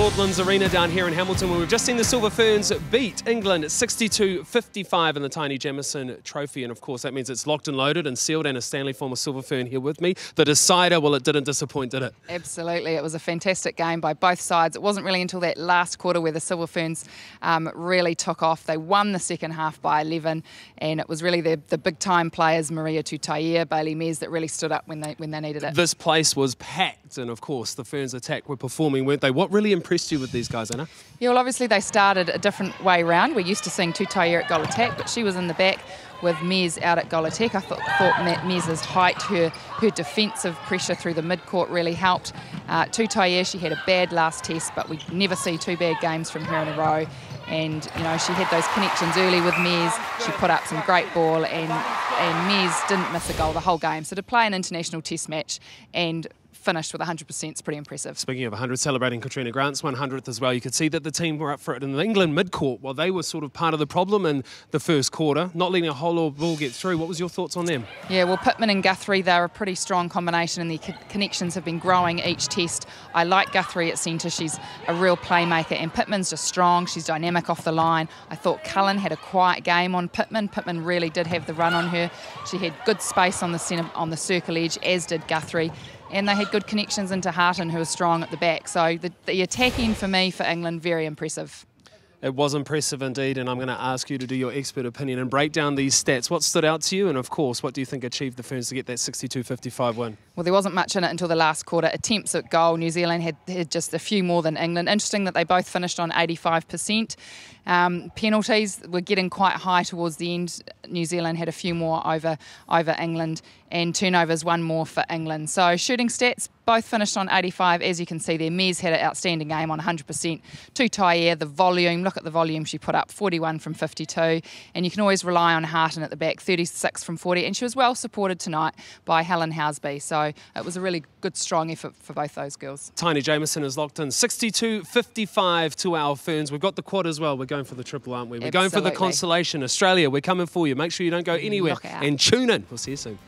Claudelands Arena down here in Hamilton, where we've just seen the Silver Ferns beat England 62-55 in the Taini Jamison trophy. And of course, that means it's locked and loaded and sealed. And a Stanley former Silver Fern here with me. The decider, well, it didn't disappoint, did it? Absolutely. It was a fantastic game by both sides. It wasn't really until that last quarter where the Silver Ferns really took off. They won the second half by 11, and it was really the big-time players, Maria Tutaia, Bailey Mes, that really stood up when they needed it. This place was packed, and of course, the Ferns attack were performing, weren't they? What really impressed you with these guys, Anna? Yeah, well, obviously they started a different way round. We're used to seeing Tutaia at goal attack, but she was in the back with Mes out at goal attack. I thought Mes's height, her defensive pressure through the midcourt really helped. Tutaia, she had a bad last test, but we never see two bad games from her in a row. And, you know, she had those connections early with Mes. She put up some great ball, and Mes didn't miss a goal the whole game. So to play an international test match and finished with 100% is pretty impressive. Speaking of 100, celebrating Katrina Grant's 100th as well, you could see that the team were up for it in the England midcourt. Well, they were sort of part of the problem in the first quarter, not letting a whole lot of ball get through. What was your thoughts on them? Yeah, well, Pittman and Guthrie, they're a pretty strong combination, and their connections have been growing each test. I like Guthrie at centre. She's a real playmaker, and Pittman's just strong. She's dynamic off the line. I thought Cullen had a quiet game on Pittman. Pittman really did have the run on her. She had good space on the centre, on the circle edge, as did Guthrie. And they had good connections into Harton, who was strong at the back. So the attacking for me, for England, very impressive. It was impressive indeed, and I'm going to ask you to do your expert opinion and break down these stats. What stood out to you, and of course, what do you think achieved the Ferns to get that 62-55 win? Well, there wasn't much in it until the last quarter. Attempts at goal, New Zealand had just a few more than England. Interesting that they both finished on 85%. Penalties were getting quite high towards the end. New Zealand had a few more over England, and turnovers, one more for England. So shooting stats, both finished on 85. As you can see there, Mes had an outstanding game on 100%. Tutaia, the volume, look at the volume she put up, 41 from 52. And you can always rely on Harton at the back, 36 from 40. And she was well supported tonight by Helen Housby. So it was a really good, strong effort for both those girls. Taini Jamison is locked in 62-55 to our Ferns. We've got the quad as well. We're going for the triple, aren't we? We're going for the consolation. Australia, we're coming for you. Make sure you don't go anywhere. And tune in. We'll see you soon.